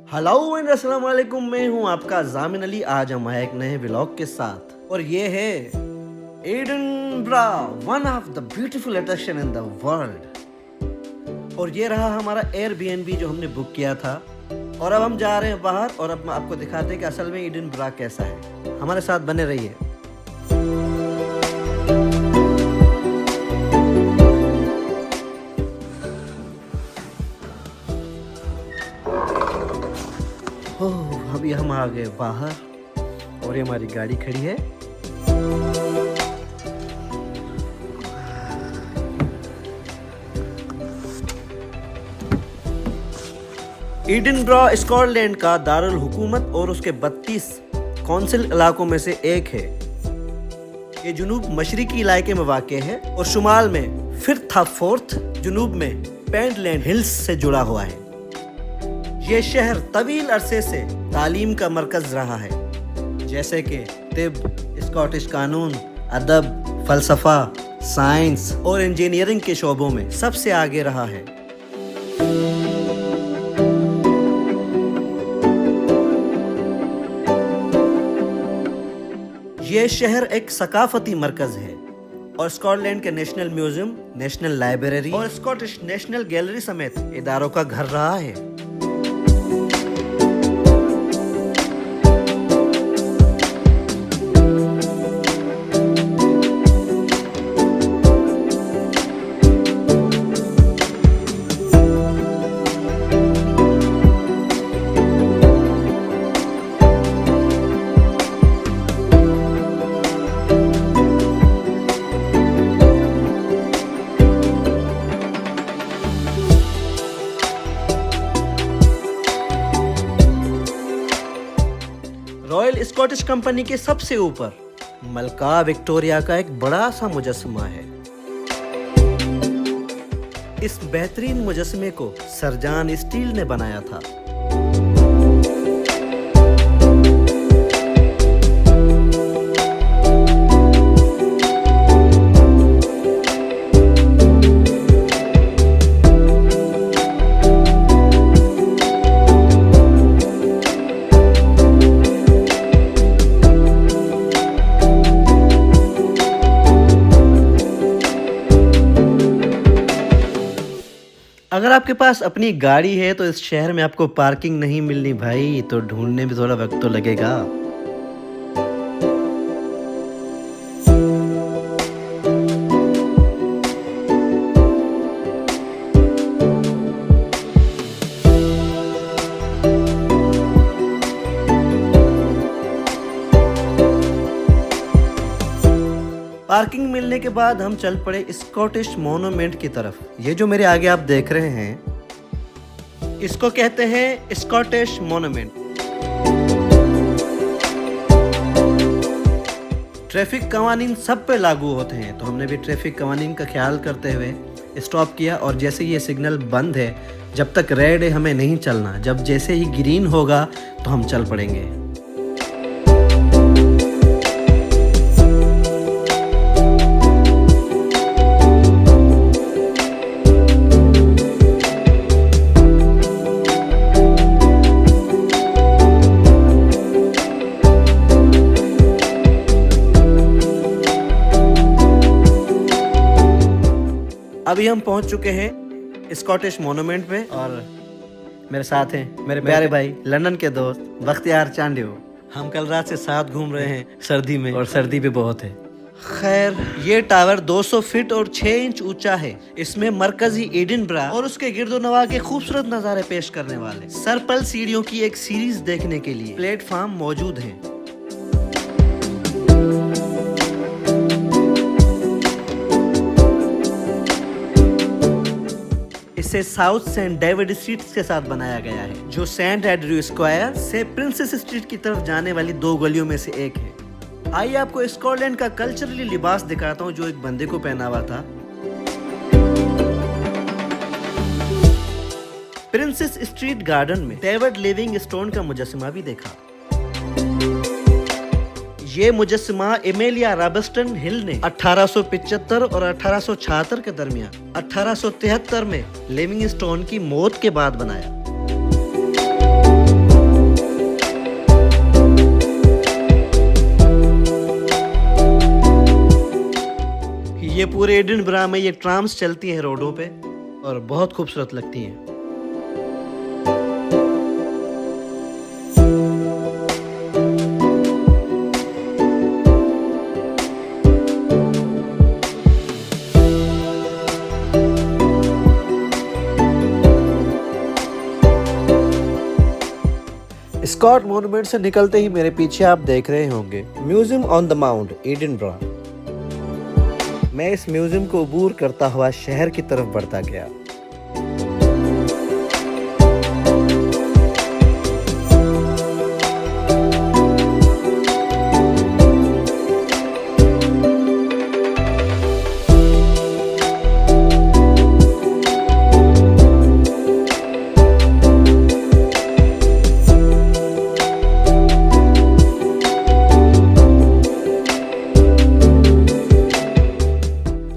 Hello and अस्सलाम वालेकुम, मैं हूं आपका जामिन अली। आज हम आए एक नए व्लॉग के साथ और ये है Edinburgh, one of the beautiful attraction in the world. और ये रहा हमारा एयरबीएनबी जो हमने बुक किया था। और अब हम जा रहे हैं बाहर और अब आपको दिखाते हैं कि असल में एडिनबरा कैसा है। हमारे साथ बने रहिए। ओह, अभी हम आ गए बाहर और ये हमारी गाड़ी खड़ी है। एडिनबरा स्कॉटलैंड का दारुल हुकूमत और उसके 32 कौंसिल इलाकों में से एक है। ये जुनूब मशरिकी इलाके में वाक़ है और शुमाल में फिरथाफोर्थ, जुनूब में पेंटलैंड हिल्स से जुड़ा हुआ है। ये शहर तवील अरसे से तालीम का मरकज रहा है, जैसे कि तिब, स्कॉटिश कानून, अदब, फलसफा, साइंस और इंजीनियरिंग के शोबों में सबसे आगे रहा है। ये शहर एक सकाफती मरकज है और स्कॉटलैंड के नेशनल म्यूजियम, नेशनल लाइब्रेरी और स्कॉटिश नेशनल गैलरी समेत इदारों का घर रहा है। रॉयल स्कॉटिश कंपनी के सबसे ऊपर मलका विक्टोरिया का एक बड़ा सा मुजस्समा है। इस बेहतरीन मुजस्समे को सर जॉन स्टील ने बनाया था। अगर आपके पास अपनी गाड़ी है तो इस शहर में आपको पार्किंग नहीं मिलनी भाई, तो ढूंढने में थोड़ा वक्त तो लगेगा। पार्किंग मिलने के बाद हम चल पड़े स्कॉटिश मोनूमेंट की तरफ। ये जो मेरे आगे आप देख रहे हैं, इसको कहते हैं स्कॉटिश मोनूमेंट। ट्रैफिक कवानीन सब पे लागू होते हैं, तो हमने भी ट्रैफिक कवानीन का ख्याल करते हुए स्टॉप किया। और जैसे ये सिग्नल बंद है, जब तक रेड है हमें नहीं चलना, जब जैसे ही ग्रीन होगा तो हम चल पड़ेंगे। अभी हम पहुंच चुके हैं स्कॉटिश मोनूमेंट पे और मेरे साथ हैं मेरे प्यारे भाई, लंदन के दोस्त बख्तियार चांडियो। हम कल रात से साथ घूम रहे हैं सर्दी में, और सर्दी भी बहुत है। खैर, ये टावर 200 फीट और 6 इंच ऊंचा है। इसमें मरकजी एडिनबरा और उसके गिर्दोनवा के खूबसूरत नजारे पेश करने वाले सर्पल सीढ़ियों की एक सीरीज देखने के लिए प्लेटफॉर्म मौजूद है। इसे साउथ सेंट डेविड स्ट्रीट के साथ बनाया गया है, जो सेंट एंड्रयू स्क्वायर से प्रिंसेस स्ट्रीट की तरफ जाने वाली 2 गलियों में से एक है। आइए आपको स्कॉटलैंड का कल्चरली लिबास दिखाता हूँ जो एक बंदे को पहना हुआ था। प्रिंसेस स्ट्रीट गार्डन में डेविड लिविंगस्टोन का मुजस्समा भी देखा। ये मुजस्समा एमेलिया रॉबर्टसन हिल ने 1875 और 1876 के दरमियान 1873 में लिविंगस्टोन की मौत के बाद बनाया। ये पूरे एडिनबरा में ये ट्राम्स चलती हैं रोडों पे और बहुत खूबसूरत लगती हैं। स्कॉट मॉन्यूमेंट से निकलते ही मेरे पीछे आप देख रहे होंगे museum on the mount Edinburgh. मैं इस म्यूजियम को अबूर करता हुआ शहर की तरफ बढ़ता गया।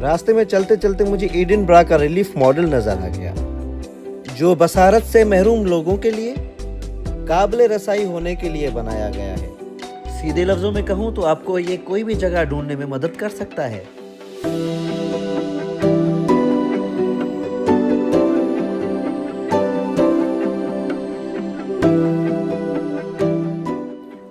रास्ते में चलते चलते मुझे एडिनबरा का रिलीफ मॉडल नजर आ गया, जो बसारत से महरूम लोगों के लिए काबिल रसाई होने के लिए बनाया गया है। सीधे लफ्जों में कहूँ तो आपको ये कोई भी जगह ढूंढने में मदद कर सकता है।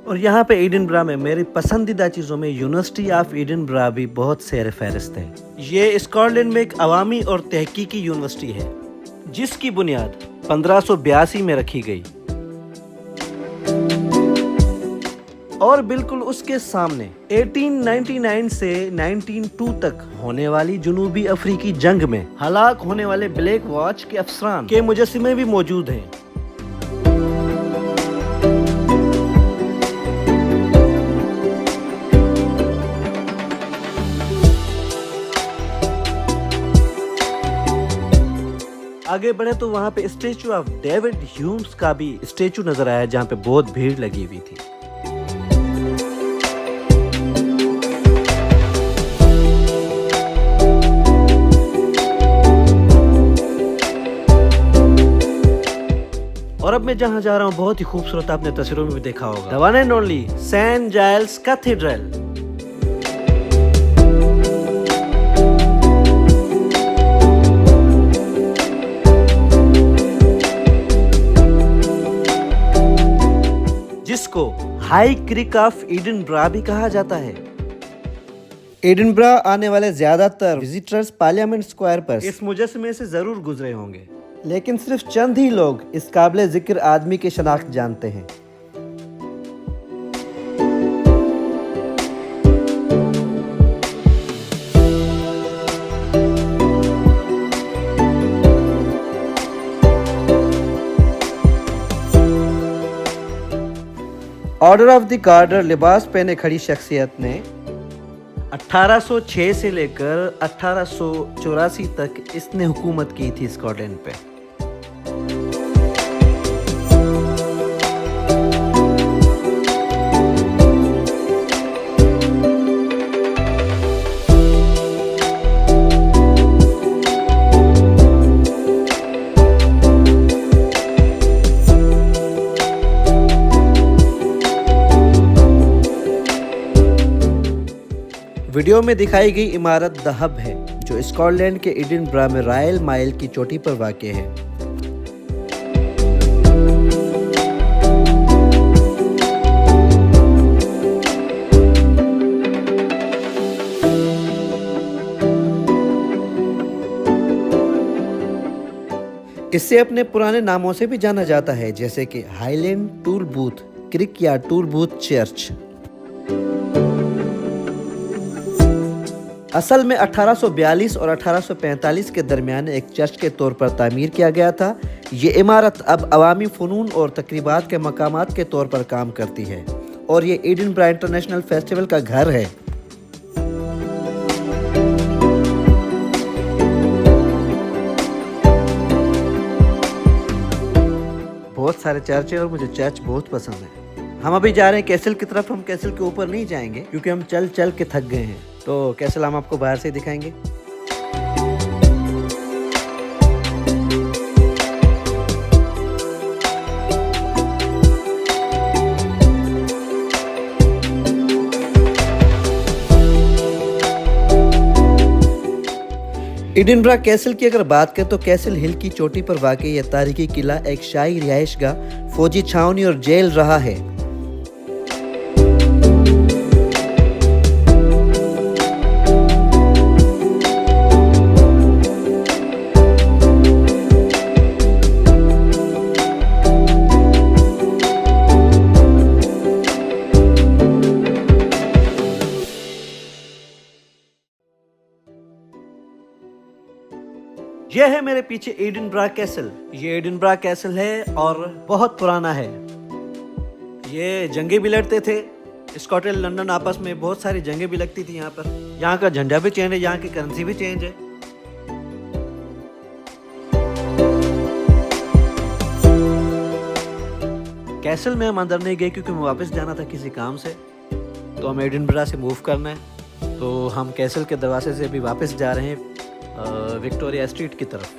और यहाँ पे एडिनबरा में मेरी पसंदीदा चीज़ों में यूनिवर्सिटी ऑफ एडिनबरा भी बहुत सैर फहरिस्त है। ये स्कॉटलैंड में एक अवामी और तहकीकी यूनिवर्सिटी है, जिसकी बुनियाद 1582 में रखी गई और बिल्कुल उसके सामने 1899 से 1902 तक होने वाली जनूबी अफ्रीकी जंग में हलाक होने वाले ब्लैक वॉच के अफसरान के मुजस्समे भी मौजूद हैं। आगे बढ़े तो वहाँ पे स्टेचू ऑफ डेविड ह्यूम्स का भी स्टेचू नजर आया, जहाँ पे बहुत भीड़ लगी हुई थी। और अब मैं जहाँ जा रहा हूँ बहुत ही खूबसूरत, आपने तस्वीरों में भी देखा होगा, the one and only Saint Giles cathedral. जिसको हाई क्रिक ऑफ एडिनबरा भी कहा जाता है। एडिनबरा आने वाले ज्यादातर विजिटर्स पार्लियामेंट स्क्वायर पर इस मुजस्समे से जरूर गुजरे होंगे, लेकिन सिर्फ चंद ही लोग इस काबिल जिक्र आदमी की शनाख्त जानते हैं। ऑर्डर ऑफ द गार्डर लिबास पहने खड़ी शख्सियत ने 1806 से लेकर 1884 तक इसने हुकूमत की थी स्कॉटलैंड पे। वीडियो में दिखाई गई इमारत द हब है, जो स्कॉटलैंड के एडिनबरा में रॉयल माइल की चोटी पर वाक़ है। इसे अपने पुराने नामों से भी जाना जाता है, जैसे कि हाईलैंड टूल बूथ क्रिक या टूल बूथ चर्च। असल में 1842 और 1845 के दरमियान एक चर्च के तौर पर तामीर किया गया था। ये इमारत अब अवामी फ़नून और तकरीबात के मकामात के तौर पर काम करती है और ये एडिनबरा इंटरनेशनल फेस्टिवल का घर है। बहुत सारे चर्च हैं और मुझे चर्च बहुत पसंद है। हम अभी जा रहे हैं कैसल की तरफ। हम कैसल के ऊपर नहीं जाएंगे क्योंकि हम चल चल के थक गए हैं, तो कैसल हम आपको बाहर से दिखाएंगे। एडिनबरा कैसल की अगर बात करें तो कैसल हिल की चोटी पर वाक़ई यह तारीखी किला एक शाही रिहाइशगाह, फौजी छावनी और जेल रहा है। यह है मेरे पीछे एडिनबरा कैसल। ये एडिनबरा कैसल है और बहुत पुराना है। ये जंगे भी लड़ते थे। स्कॉटलैंड लंदन आपस में बहुत सारी जंगे भी लगती थी यहाँ पर। यहाँ का झंडा भी चेंज है, यहाँ की करेंसी भी चेंज है। कैसल में हम अंदर नहीं गए क्योंकि मैं वापस जाना था किसी काम से, तो हमें एडिनबरा से मूव करना है। तो हम कैसल के दरवाजे से अभी वापस जा रहे हैं विक्टोरिया स्ट्रीट की तरफ।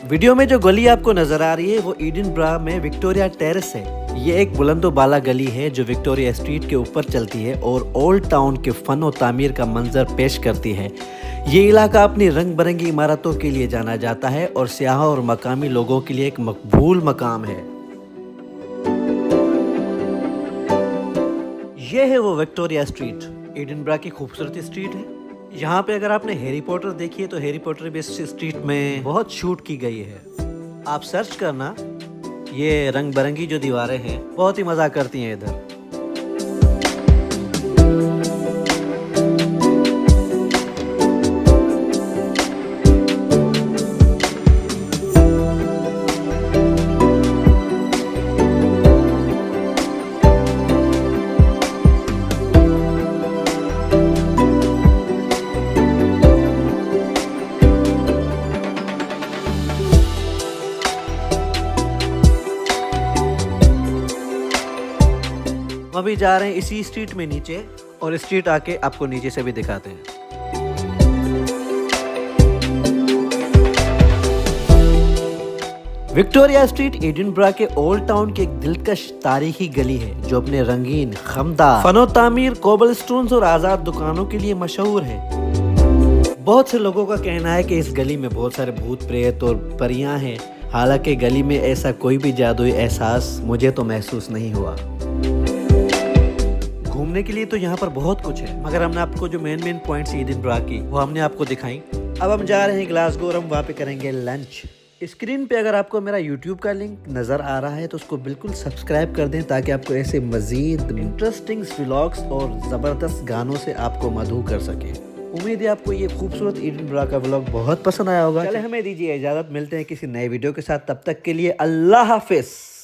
वीडियो में जो गली आपको नजर आ रही है वो एडिनबरा में विक्टोरिया टेरेस है। ये एक बुलंदो बाला गली है जो विक्टोरिया स्ट्रीट के ऊपर चलती है और ओल्ड टाउन के फन और तामीर का मंजर पेश करती है। ये इलाका अपनी रंग बिरंगी इमारतों के लिए जाना जाता है और सियाहों और मकामी लोगों के लिए एक मकबूल मकाम है। ये है वो विक्टोरिया स्ट्रीट, एडिनबरा की खूबसूरती स्ट्रीट है। यहाँ पे अगर आपने हैरी पॉटर देखी है तो हैरी पॉटर भी इस स्ट्रीट में बहुत शूट की गई है। आप सर्च करना, ये रंग बिरंगी जो दीवारें हैं बहुत ही मजा करती हैं इधर। हम अभी जा रहे हैं इसी स्ट्रीट में नीचे, और स्ट्रीट आके आपको नीचे से भी दिखाते हैं। विक्टोरिया स्ट्रीट एडिनबरा के ओल्ड टाउन की एक दिलकश तारीखी गली है जो अपने रंगीन, खमदार फनो तामीर, कोबलस्टोन्स और आजाद दुकानों के लिए मशहूर है। बहुत से लोगों का कहना है कि इस गली में बहुत सारे भूत प्रेत और परियां हैं। हालांकि गली में ऐसा कोई भी जादुई एहसास मुझे तो महसूस नहीं हुआ। घूमने के लिए तो यहाँ पर बहुत कुछ है, मगर हमने आपको जो मेन पॉइंट्स एडिनबरा की वो हमने आपको दिखाई। अब हम जा रहे हैं ग्लासगो और हम वहाँ पे करेंगे लंच। स्क्रीन पे अगर आपको मेरा YouTube का लिंक नज़र आ रहा है तो उसको बिल्कुल सब्सक्राइब कर दें ताकि आपको ऐसे मज़ीद इंटरेस्टिंग व्लॉग्स और ज़बरदस्त गानों से आपको मधु कर सके। उम्मीद है आपको ये खूबसूरत एडिनबरा का व्लॉग बहुत पसंद आया होगा। चले हमें दीजिए इजाज़त, मिलते हैं किसी नए वीडियो के साथ। तब तक के लिए अल्लाह हाफिज़।